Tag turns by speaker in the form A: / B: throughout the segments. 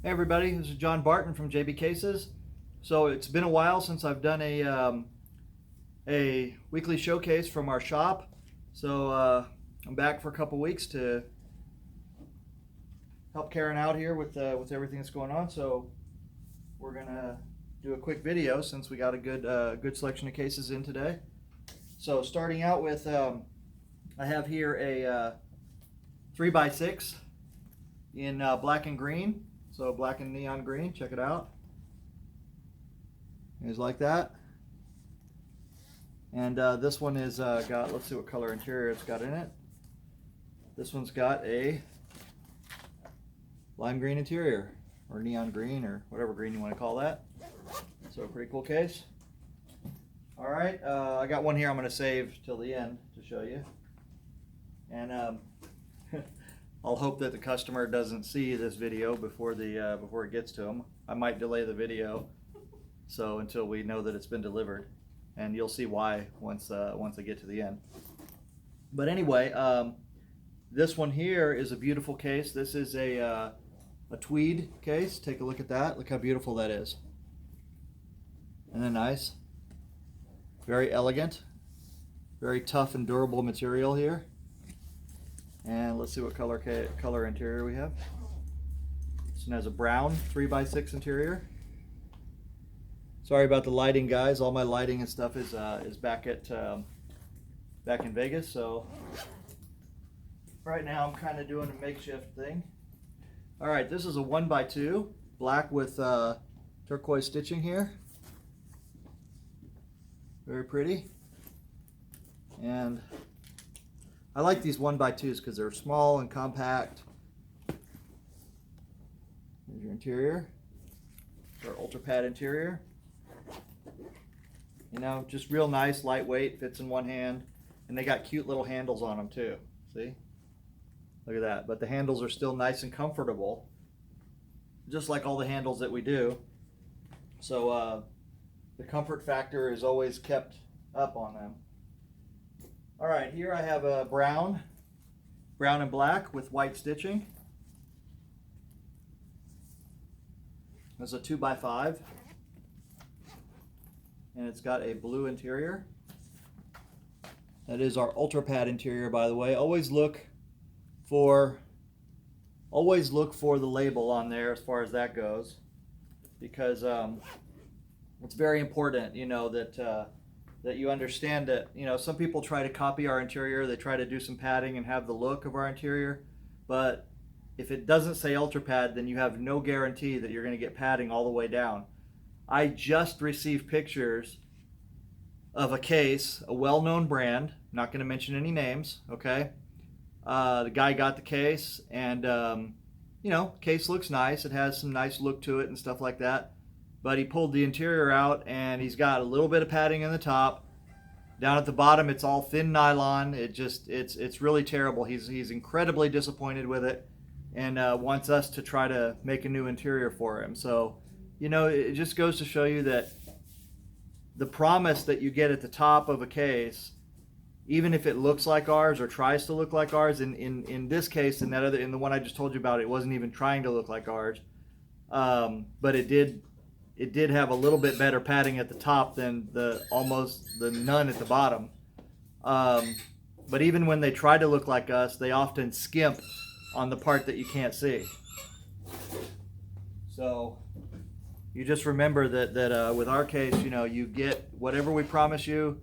A: Hey everybody, this is John Barton from JB Cases. So it's been a while since I've done a weekly showcase from our shop. So I'm back for a couple weeks to help Karen out here with everything that's going on. So we're gonna do a quick video since we got a good selection of cases in today. So starting out with, I have here a 3x6 in black and green. So black and neon green, check it out. It's like that. And this one is got, let's see what color interior it's got in it. This one's got a lime green interior, or neon green, or whatever green you want to call that. So a pretty cool case. All right, I got one here I'm going to save till the end to show you. And I'll hope that the customer doesn't see this video before it gets to them. I might delay the video so until we know that it's been delivered, and you'll see why once I get to the end. But anyway, this one here is a beautiful case. This is a Tweed case. Take a look at that. Look how beautiful that is. Isn't that nice? Very elegant, very tough and durable material here. And let's see what color interior we have. This one has a brown 3x6 interior. Sorry about the lighting, guys. All my lighting and stuff is back in Vegas. So right now I'm kind of doing a makeshift thing. All right, this is a 1x2, black with turquoise stitching here. Very pretty. And I like these 1x2s because they're small and compact. There's your interior, our ultra pad interior. You know, just real nice, lightweight, fits in one hand, and they got cute little handles on them too. See? Look at that. But the handles are still nice and comfortable, just like all the handles that we do. So the comfort factor is always kept up on them. All right, here I have a brown and black with white stitching. There's a 2x5, and it's got a blue interior. That is our ultra pad interior, by the way. Always look for the label on there as far as that goes, because it's very important, you know, that you understand that, you know, some people try to copy our interior. They try to do some padding and have the look of our interior, but if it doesn't say ultra pad, then you have no guarantee that you're going to get padding all the way down. I just received pictures of a case, a well-known brand, not going to mention any names, okay? The guy got the case, and you know, case looks nice. It has some nice look to it and stuff like that. But he pulled the interior out, and he's got a little bit of padding in the top. Down at the bottom, it's all thin nylon. It's really terrible. He's incredibly disappointed with it, and wants us to try to make a new interior for him. So, you know, it just goes to show you that the promise that you get at the top of a case, even if it looks like ours or tries to look like ours, in this case, in the one I just told you about, it wasn't even trying to look like ours, but it did have a little bit better padding at the top than almost the none at the bottom. But even when they try to look like us, they often skimp on the part that you can't see. So you just remember that with our case, you know, you get whatever we promise you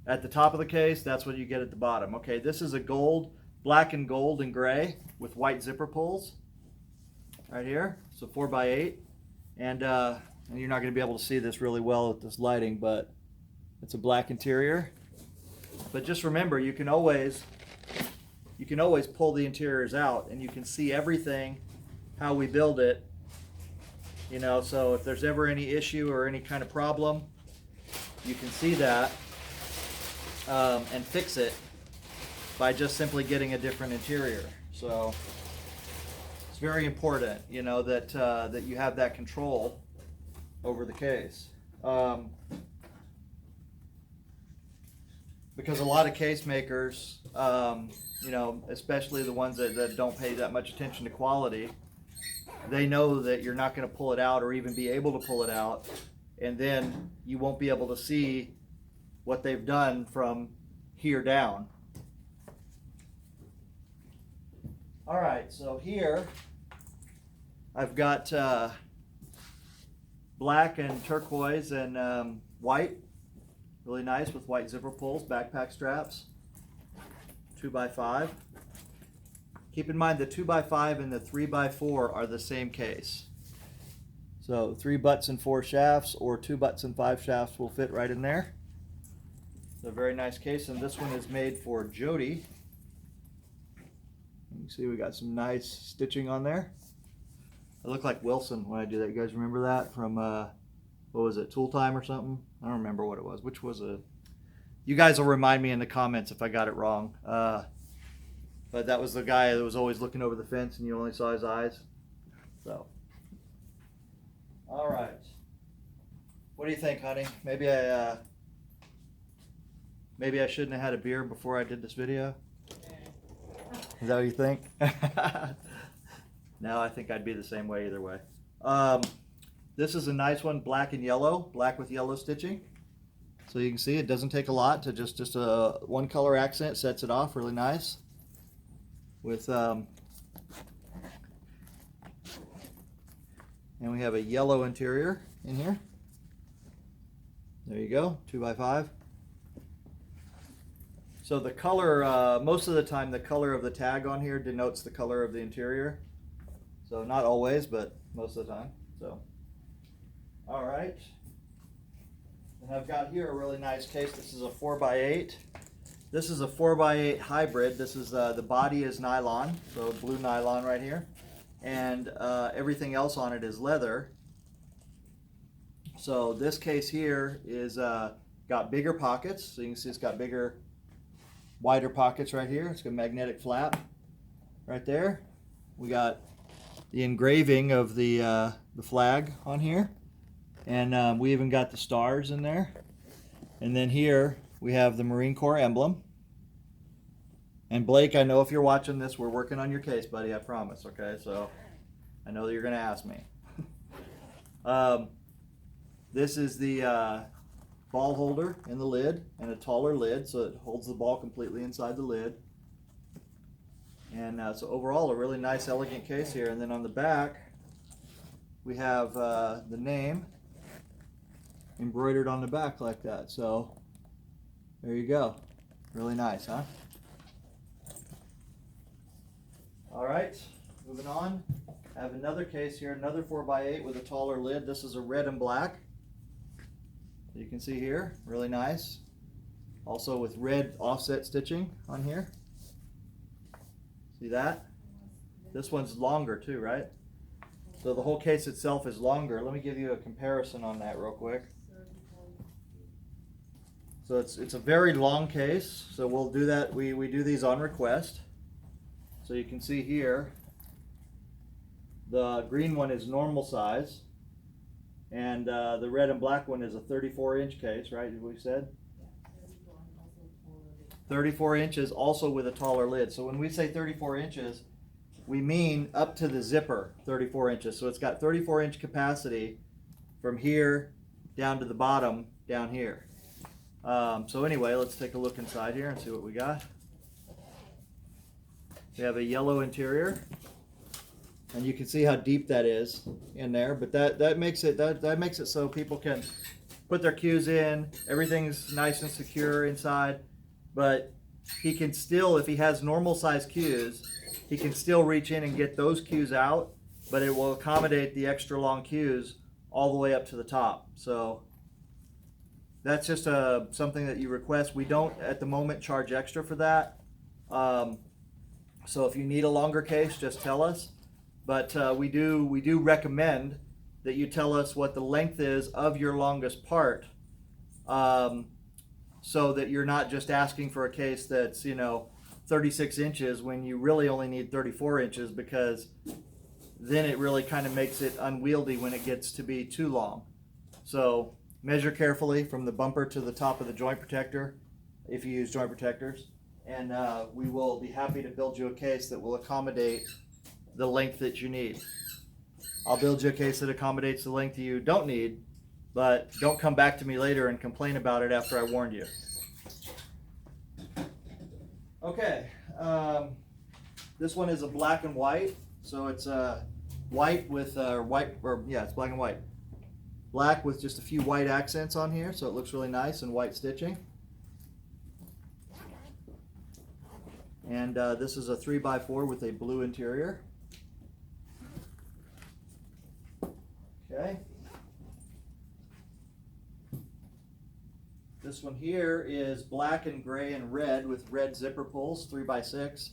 A: at the top of the case. That's what you get at the bottom. Okay, this is a black and gold and gray with white zipper pulls right here. So 4x8. And you're not going to be able to see this really well with this lighting, but it's a black interior. But just remember, you can always pull the interiors out, and you can see everything, how we build it. You know, so if there's ever any issue or any kind of problem, you can see that and fix it by just simply getting a different interior. So it's very important, you know, that you have that control over the case. Because a lot of case makers, you know, especially the ones that don't pay that much attention to quality, they know that you're not going to pull it out or even be able to pull it out, and then you won't be able to see what they've done from here down. All right, so here I've got black and turquoise and white, really nice with white zipper pulls, backpack straps, 2x5. Keep in mind the 2x5 and the 3x4 are the same case. So 3 butts and 4 shafts, or 2 butts and 5 shafts will fit right in there. It's a very nice case, and this one is made for Jody. You can see we got some nice stitching on there. I look like Wilson when I do that. You guys remember that from, what was it, Tool Time or something? I don't remember what it was. Which was it? You guys will remind me in the comments if I got it wrong. But that was the guy that was always looking over the fence and you only saw his eyes. So, all right. What do you think, honey? Maybe I shouldn't have had a beer before I did this video. Is that what you think? No, I think I'd be the same way either way. This is a nice one, black and yellow, black with yellow stitching. So you can see it doesn't take a lot to just a one color accent sets it off really nice. With and we have a yellow interior in here. There you go, 2x5. So the color, most of the time the color of the tag on here denotes the color of the interior. So not always, but most of the time. So, all right. And I've got here a really nice case. This is a 4x8. This is a 4x8 hybrid. This is the body is nylon, so blue nylon right here, and everything else on it is leather. So this case here is got bigger pockets. So you can see it's got bigger, wider pockets right here. It's got a magnetic flap right there. We got the engraving of the flag on here, and we even got the stars in there. And then here we have the Marine Corps emblem. And Blake, I know if you're watching this, we're working on your case, buddy, I promise, okay? So I know that you're going to ask me. This is the ball holder in the lid, and a taller lid, so it holds the ball completely inside the lid. And so overall, a really nice, elegant case here. And then on the back, we have the name embroidered on the back like that. So there you go. Really nice, huh? All right, moving on. I have another case here, another 4x8 with a taller lid. This is a red and black. You can see here, really nice. Also with red offset stitching on here. See that? This one's longer too, right? So the whole case itself is longer. Let me give you a comparison on that real quick. So it's a very long case, so we'll do that. We do these on request. So you can see here, the green one is normal size, and the red and black one is a 34-inch case, right? We said 34 inches, also with a taller lid. So when we say 34 inches, we mean up to the zipper, 34 inches. So it's got 34-inch capacity from here down to the bottom down here. So anyway, let's take a look inside here and see what we got. We have a yellow interior, and you can see how deep that is in there. But that makes it so people can put their cues in. Everything's nice and secure inside. But he can still, if he has normal size cues, he can still reach in and get those cues out. But it will accommodate the extra long cues all the way up to the top. So that's just something that you request. We don't at the moment charge extra for that. So if you need a longer case, just tell us. But we do recommend that you tell us what the length is of your longest part, so that you're not just asking for a case that's 36 inches when you really only need 34 inches, because then it really kind of makes it unwieldy when it gets to be too long. So measure carefully from the bumper to the top of the joint protector, if you use joint protectors, and we will be happy to build you a case that will accommodate the length that you need. I'll build you a case that accommodates the length you don't need, but don't come back to me later and complain about it after I warned you. Okay, this one is a black and white, so it's white with it's black and white. Black with just a few white accents on here, so it looks really nice, and white stitching. And this is a 3x4 with a blue interior. Okay. This one here is black and gray and red with red zipper pulls, 3x6.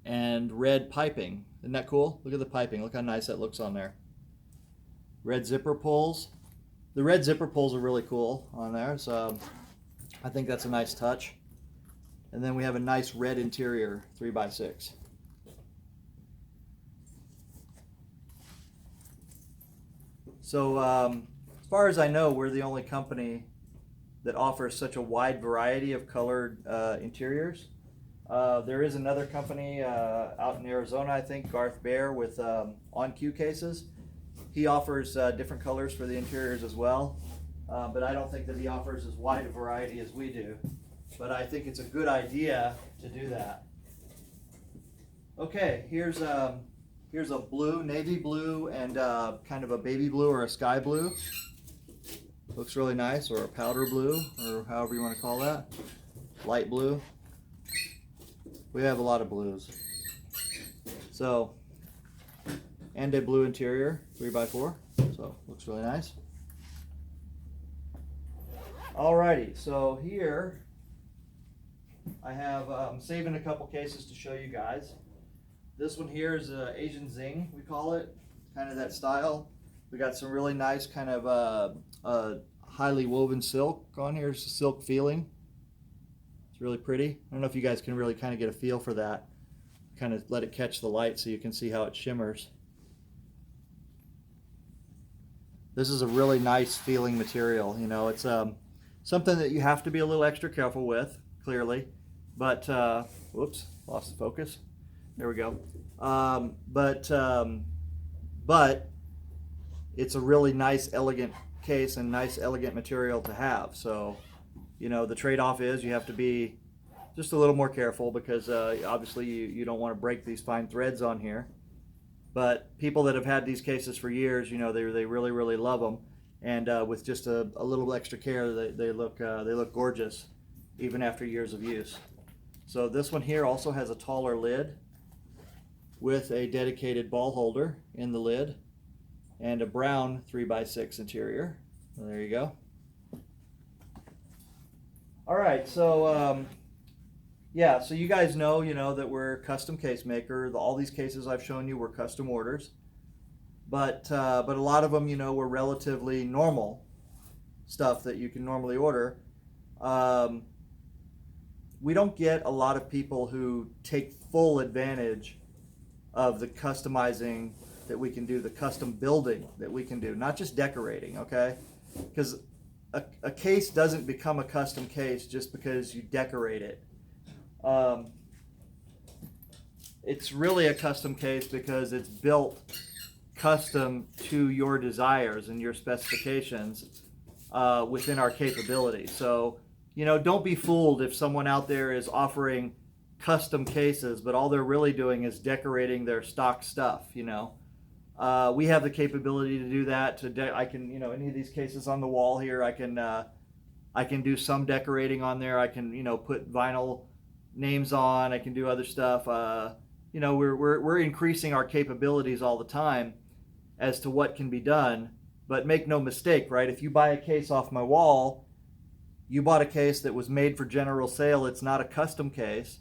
A: And red piping. Isn't that cool? Look at the piping. Look how nice that looks on there. Red zipper pulls. The red zipper pulls are really cool on there, so I think that's a nice touch. And then we have a nice red interior, 3x6. So as far as I know, we're the only company that offers such a wide variety of colored interiors. There is another company out in Arizona, I think, Garth Bear, with on-cue cases. He offers different colors for the interiors as well, but I don't think that he offers as wide a variety as we do. But I think it's a good idea to do that. Okay, here's a blue, navy blue, and kind of a baby blue or a sky blue. Looks really nice, or a powder blue, or however you want to call that. Light blue. We have a lot of blues. So, and a blue interior, 3x4. So, looks really nice. Alrighty, so here I have, I'm saving a couple cases to show you guys. This one here is Asian Zing, we call it. Kind of that style. We got some really nice kind of highly woven silk on here. It's a silk feeling. It's really pretty. I don't know if you guys can really kind of get a feel for that. Kind of let it catch the light so you can see how it shimmers. This is a really nice feeling material. You know, it's something that you have to be a little extra careful with, clearly. But, whoops, lost the focus. There we go. But it's a really nice, elegant case and nice, elegant material to have. So, you know, the trade-off is you have to be just a little more careful because obviously you don't want to break these fine threads on here. But people that have had these cases for years, you know, they really, really love them. And with just a little extra care, they look gorgeous even after years of use. So this one here also has a taller lid with a dedicated ball holder in the lid and a brown 3x6 interior. So there you go. All right, so yeah, so you guys know, that we're a custom case maker. All these cases I've shown you were custom orders, but a lot of them, were relatively normal stuff that you can normally order. We don't get a lot of people who take full advantage of the customizing that we can do, the custom building that we can do, not just decorating, okay? Because a case doesn't become a custom case just because you decorate it. It's really a custom case because it's built custom to your desires and your specifications within our capabilities. So, don't be fooled if someone out there is offering custom cases, but all they're really doing is decorating their stock stuff, We have the capability to do that. I can, any of these cases on the wall here, I can do some decorating on there. I can, put vinyl names on. I can do other stuff. We're increasing our capabilities all the time as to what can be done. But make no mistake, right? If you buy a case off my wall, you bought a case that was made for general sale. It's not a custom case.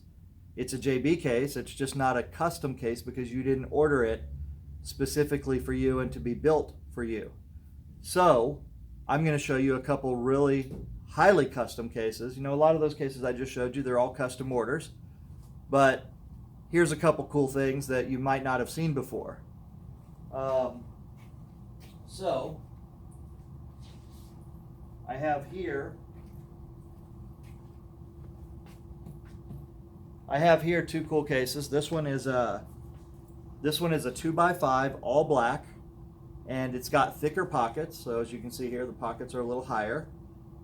A: It's a JB case. It's just not a custom case because you didn't order it specifically for you and to be built for you. So I'm going to show you a couple really highly custom cases. A lot of those cases I just showed you, they're all custom orders. But here's a couple cool things that you might not have seen before. So I have here two cool cases. This one is This one is a 2x5, all black, and it's got thicker pockets. So as you can see here, the pockets are a little higher.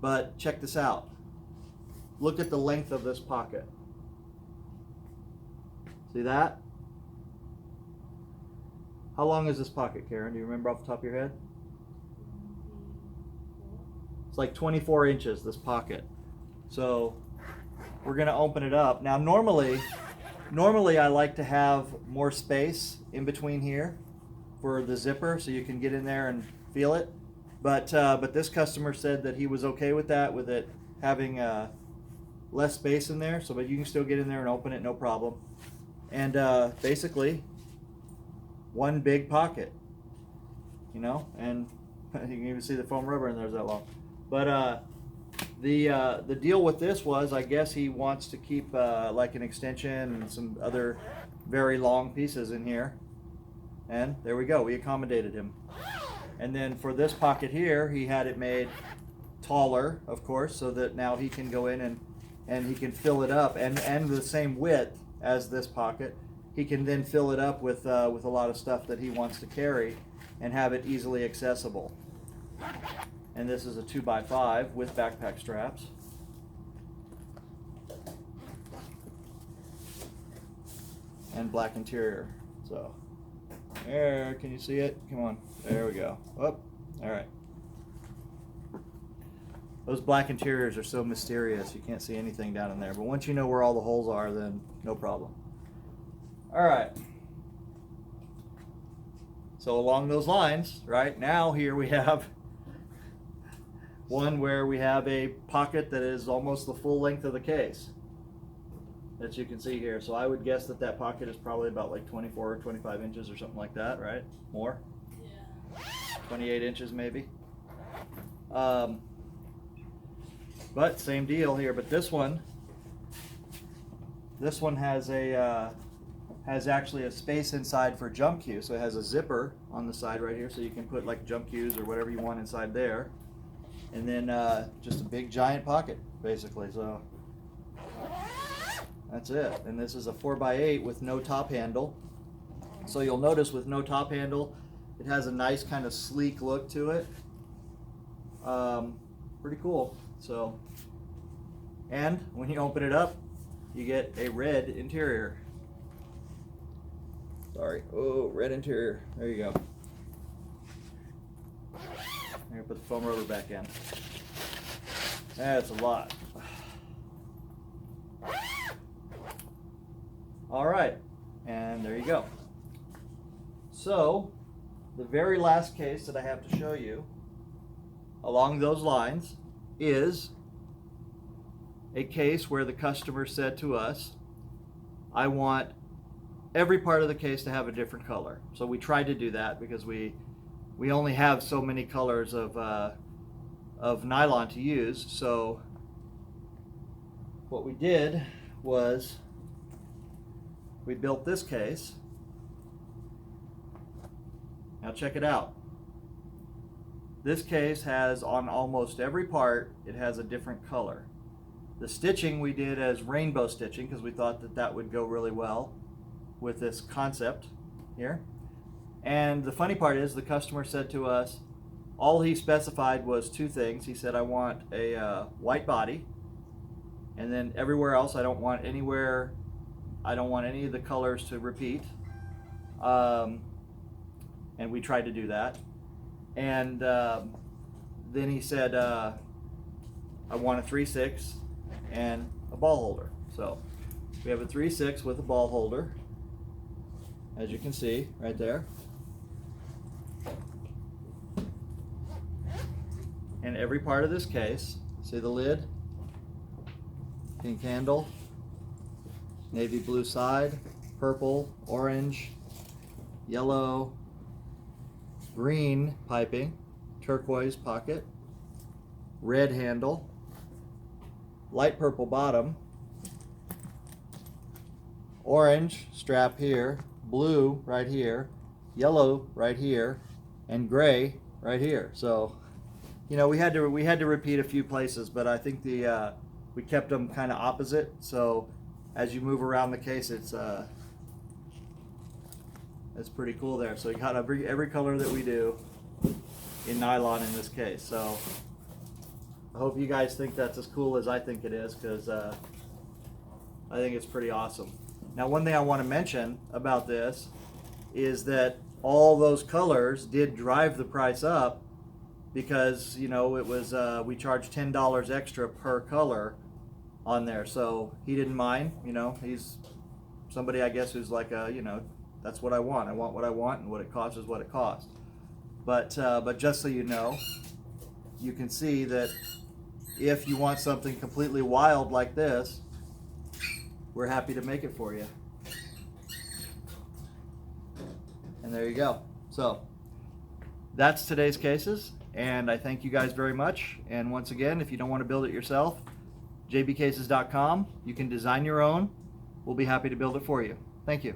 A: But check this out. Look at the length of this pocket. See that? How long is this pocket, Karen? Do you remember off the top of your head? It's like 24 inches, this pocket. So we're gonna open it up. Now normally I like to have more space in between here for the zipper so you can get in there and feel it. But this customer said that he was okay with that, with it having less space in there, so but you can still get in there and open it, no problem. And basically one big pocket, you know, and you can even see the foam rubber in there's that long. But the deal with this was, I guess he wants to keep like an extension and some other very long pieces in here. And there we go, we accommodated him. And then for this pocket here, he had it made taller, of course, so that now he can go in and he can fill it up, and the same width as this pocket. He can then fill it up with a lot of stuff that he wants to carry and have it easily accessible. And this is a 2x5 with backpack straps. And black interior. So, there, can you see it? Come on, there we go. Oh, all right. Those black interiors are so mysterious, you can't see anything down in there. But once you know where all the holes are, then no problem. All right. So along those lines, right, now here we have one where we have a pocket that is almost the full length of the case that you can see here. So I would guess that that pocket is probably about like 24 or 25 inches or something like that, right? More? Yeah. 28 inches maybe. But same deal here, but this one has a has actually a space inside for jump cue. So it has a zipper on the side right here, so you can put like jump cues or whatever you want inside there. And then just a big giant pocket, basically. So that's it. And this is a 4x8 with no top handle. So you'll notice with no top handle, it has a nice kind of sleek look to it. Pretty cool. So, and when you open it up, you get a red interior. Sorry. Oh, red interior. There you go. I'm gonna put the foam rubber back in. That's a lot. All right, and there you go. So, the very last case that I have to show you along those lines is a case where the customer said to us, I want every part of the case to have a different color. So we tried to do that because we only have so many colors of nylon to use. So what we did was we built this case. Now check it out. This case has, on almost every part, it has a different color. The stitching we did as rainbow stitching because we thought that that would go really well with this concept here. And the funny part is the customer said to us, all he specified was two things. He said, I want a white body, and then everywhere else I don't want any of the colors to repeat. And we tried to do that. And then he said, I want a 3/6 and a ball holder. So we have a 3/6 with a ball holder, as you can see right there. And every part of this case, see the lid, pink handle, navy blue side, purple, orange, yellow, green piping, turquoise pocket, red handle, light purple bottom, orange strap here, blue right here, yellow right here, and gray right here. So, you know, we had to repeat a few places, but I think we kept them kind of opposite. So as you move around the case, it's That's pretty cool there. So you got every color that we do in nylon in this case. So I hope you guys think that's as cool as I think it is, because I think it's pretty awesome. Now, one thing I want to mention about this is that all those colors did drive the price up, because it was we charged $10 extra per color on there. So he didn't mind. He's somebody, I guess, who's like that's what I want. I want what I want, and what it costs is what it costs. But just so you know, you can see that if you want something completely wild like this, we're happy to make it for you. And there you go. So that's today's cases, and I thank you guys very much. And once again, if you don't want to build it yourself, jbcases.com. You can design your own. We'll be happy to build it for you. Thank you.